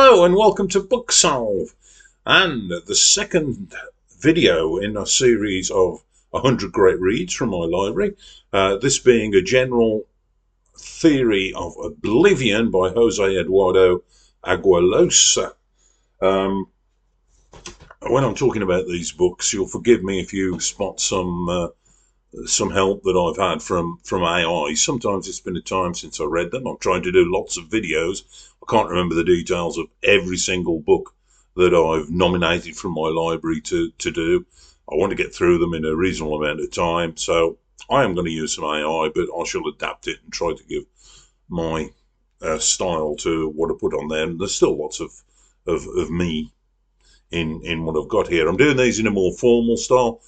Hello and welcome to Book Solve, and the second video in a series of 100 great reads from my library, this being a general theory of Oblivion by Eduardo Agualusa. When I'm talking about these books, you'll forgive me if you spot some help that I've had from AI. Sometimes it's been a time since I read them. I'm trying to do lots of videos. I can't remember the details of every single book that I've nominated from my library to do. I want to get through them in a reasonable amount of time, so I am going to use some AI, but I shall adapt it and try to give my style to what I put on there. And there's still lots of me in what I've got here. I'm doing these in a more formal style,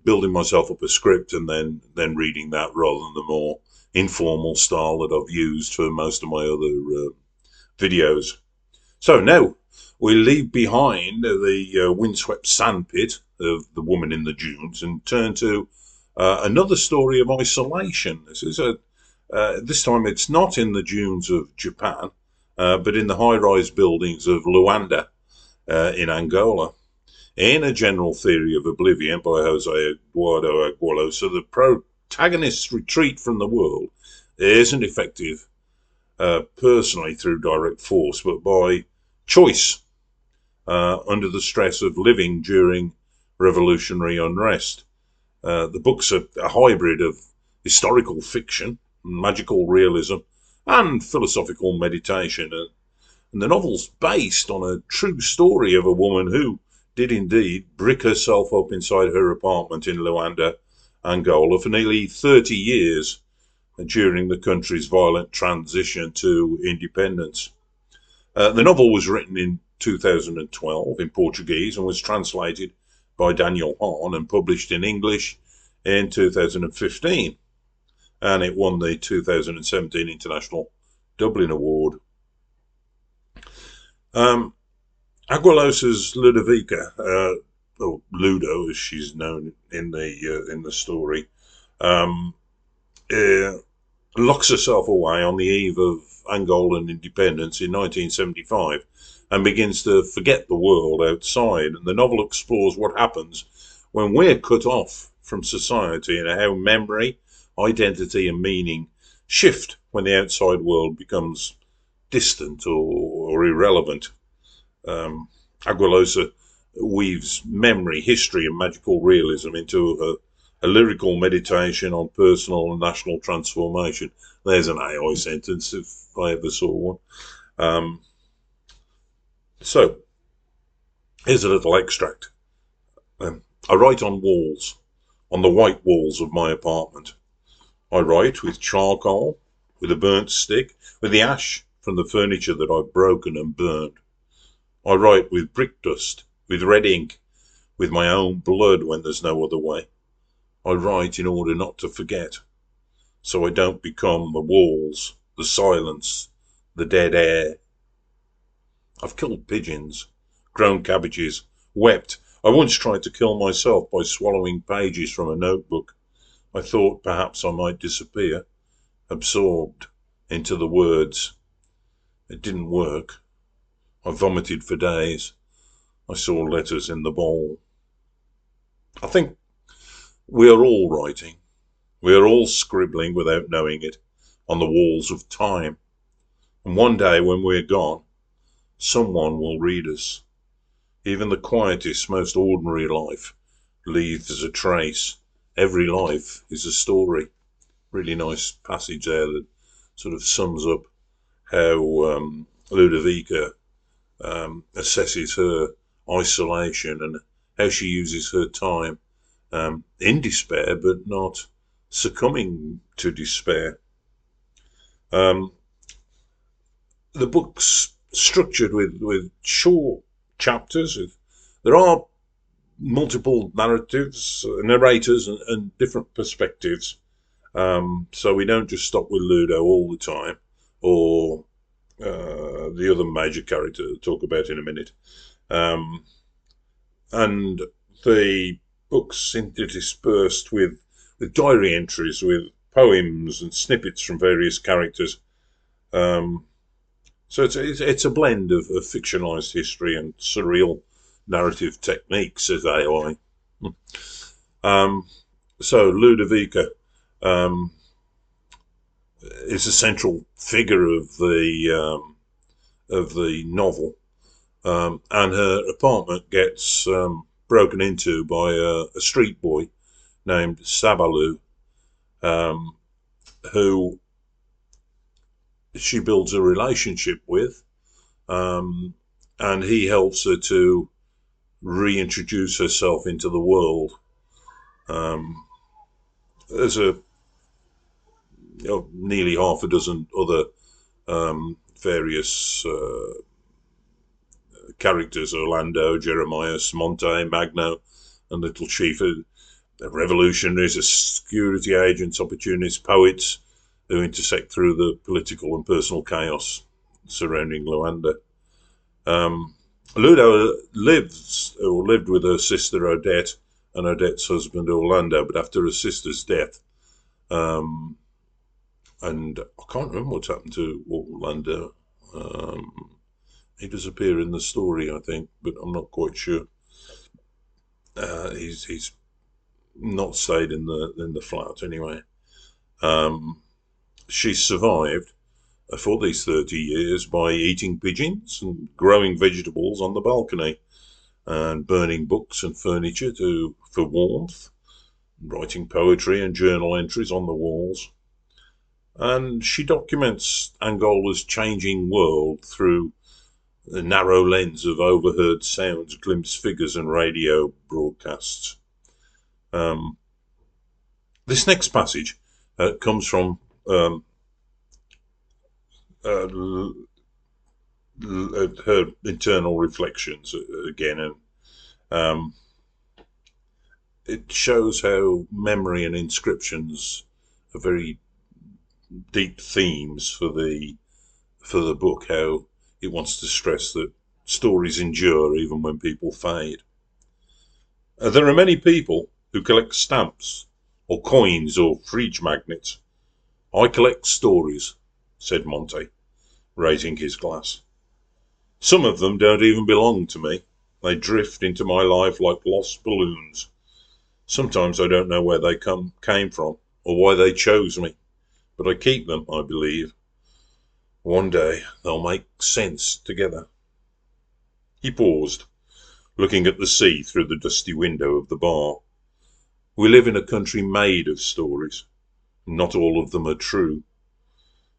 building myself up a script and then reading that rather than the more informal style that I've used for most of my other videos. So now we leave behind the windswept sandpit of The Woman in the Dunes and turn to another story of isolation. This is this time it's not in the dunes of Japan, but in the high-rise buildings of Luanda in Angola. In A General Theory of Oblivion by Eduardo Agualusa, the protagonist's retreat from the world isn't effective personally through direct force, but by choice under the stress of living during revolutionary unrest. The book's a hybrid of historical fiction, magical realism, and philosophical meditation. And the novel's based on a true story of a woman who did indeed brick herself up inside her apartment in Luanda, Angola, for nearly 30 years during the country's violent transition to independence. The novel was written in 2012 in Portuguese and was translated by Daniel Hahn and published in English in 2015. And it won the 2017 International Dublin Award. Agualusa's Ludovica, or Ludo as she's known in the story, locks herself away on the eve of Angolan independence in 1975 and begins to forget the world outside. And the novel explores what happens when we're cut off from society and how memory, identity and meaning shift when the outside world becomes distant or irrelevant. Agualusa weaves memory, history and magical realism into a lyrical meditation on personal and national transformation. There's an AI sentence if I ever saw one. So here's a little extract. I write on walls, on the white walls of my apartment. I write with charcoal, with a burnt stick, with the ash from the furniture that I've broken and burned. I write with brick dust, with red ink, with my own blood when there's no other way. I write in order not to forget, so I don't become the walls, the silence, the dead air. I've killed pigeons, grown cabbages, wept. I once tried to kill myself by swallowing pages from a notebook. I thought perhaps I might disappear, absorbed into the words. It didn't work. I vomited for days. I saw letters in the bowl. I think we are all writing. We are all scribbling without knowing it on the walls of time. And one day when we're gone, someone will read us. Even the quietest, most ordinary life leaves a trace. Every life is a story. Really nice passage there that sort of sums up how Ludovica assesses her isolation and how she uses her time in despair, but not succumbing to despair. The book's structured with short chapters. There are multiple narrators and different perspectives. So we don't just stop with Ludo all the time, or the other major character I'll talk about in a minute. And the book's interspersed with diary entries, with poems and snippets from various characters. So it's a blend of fictionalized history and surreal narrative techniques, says AI. Um, so Ludovica um, is a central figure of the novel, and her apartment gets broken into by a street boy named Sabalu, um, who she builds a relationship with, um, and he helps her to reintroduce herself into the world. Um, there's a nearly half a dozen other various characters: Orlando, Jeremiah, Smonte, Magno, and Little Chief. Revolutionaries, security agents, opportunists, poets who intersect through the political and personal chaos surrounding Luanda. Ludo lived with her sister Odette and Odette's husband Orlando, but after her sister's death, um, and I can't remember what's happened to Orlando. He does appear in the story, I think, but I'm not quite sure. He's not stayed in the flat anyway. Um, she survived for these 30 years by eating pigeons and growing vegetables on the balcony and burning books and furniture for warmth, writing poetry and journal entries on the walls. And she documents Angola's changing world through the narrow lens of overheard sounds, glimpsed figures, and radio broadcasts. Um, this next passage comes from uh, her internal reflections again, and um, it shows how memory and inscriptions are very deep themes for the book. How it wants to stress that stories endure even when people fade. There are many people who collect stamps or coins or fridge magnets. I collect stories, said Monte, raising his glass. Some of them don't even belong to me. They drift into my life like lost balloons. Sometimes I don't know where they came from or why they chose me, but I keep them, I believe. One day they'll make sense together. He paused, looking at the sea through the dusty window of the bar. We live in a country made of stories. Not all of them are true.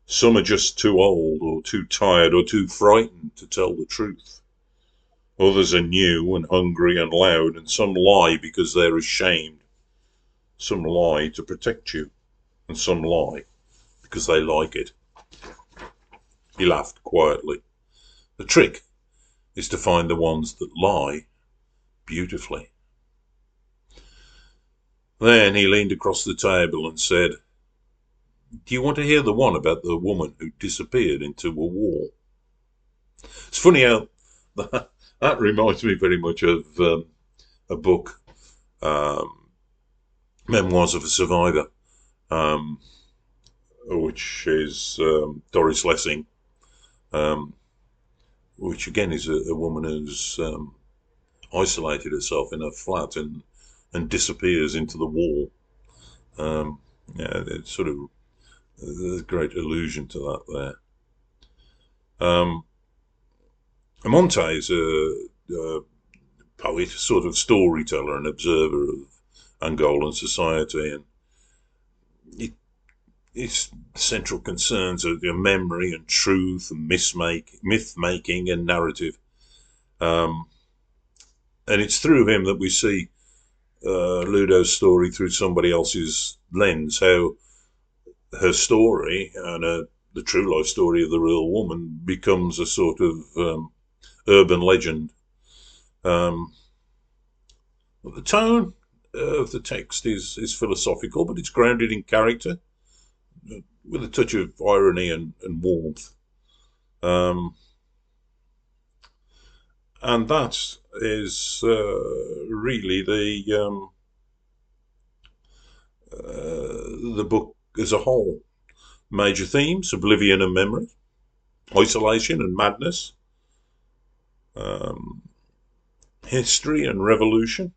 Some are just too old or too tired or too frightened to tell the truth. Others are new and hungry and loud, and some lie because they're ashamed. Some lie to protect you, and some lie because they like it. He laughed quietly. The trick is to find the ones that lie beautifully. Then he leaned across the table and said, do you want to hear the one about the woman who disappeared into a wall? It's funny how that reminds me very much of a book, um, Memoirs of a Survivor, um, which is Doris Lessing, um, which again is a woman who's isolated herself in a flat and disappears into the wall. Yeah, it's sort of there's a great allusion to that there. Monte is a poet, sort of storyteller and observer of Angolan society, and its central concerns are memory and truth and myth making and narrative. Um, and it's through him that we see Ludo's story through somebody else's lens, how her story and the true life story of the real woman becomes a sort of urban legend. Um, the tone of the text is philosophical, but it's grounded in character with a touch of irony and warmth. Um, and that is really the book as a whole. Major themes: oblivion and memory, Isolation and Madness, History and Revolution,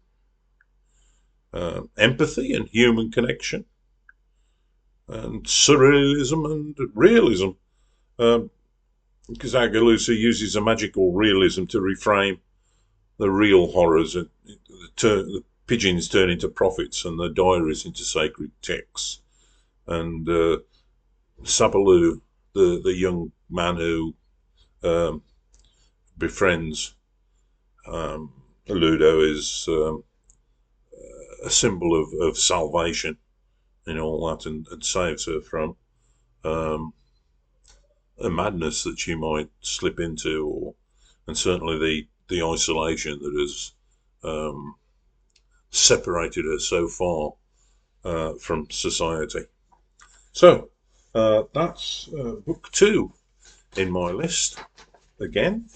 Empathy and Human Connection, and Surrealism and Realism. Because Agualusa uses a magical realism to reframe the real horrors. The pigeons turn into prophets and the diaries into sacred texts. And Sabaloo, the young man who befriends Ludo, is a symbol of salvation in all that, and saves her from a madness that she might slip into, and certainly the isolation that has separated her so far from society. So that's book 2 in my list. Again,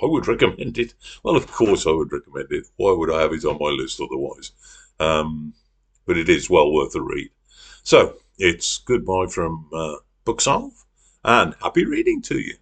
I would recommend it. Well, of course I would recommend it. Why would I have it on my list otherwise? But it is well worth a read. So it's goodbye from Booksolve, and happy reading to you.